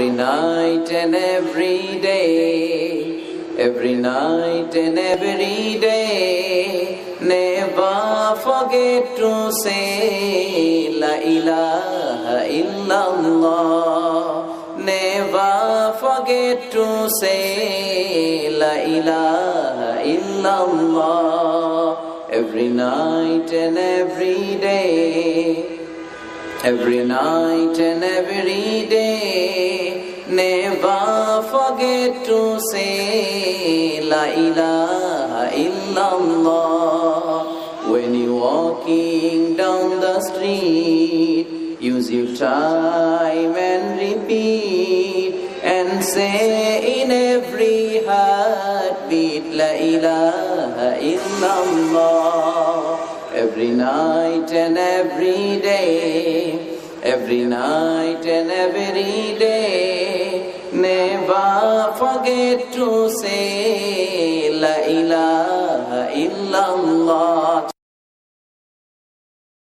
every night and every day, every night and every day. Never forget to say La ilaha illallah. Never forget to say La ilaha illallah. Every night and every day, every night and every day. Never forget to say La ilaha illallah. When you're walking down the street, use your time and repeat, and say in every heartbeat La ilaha illallah. Every night and every day, every night and every day. Never forget to say La ilaha illallah.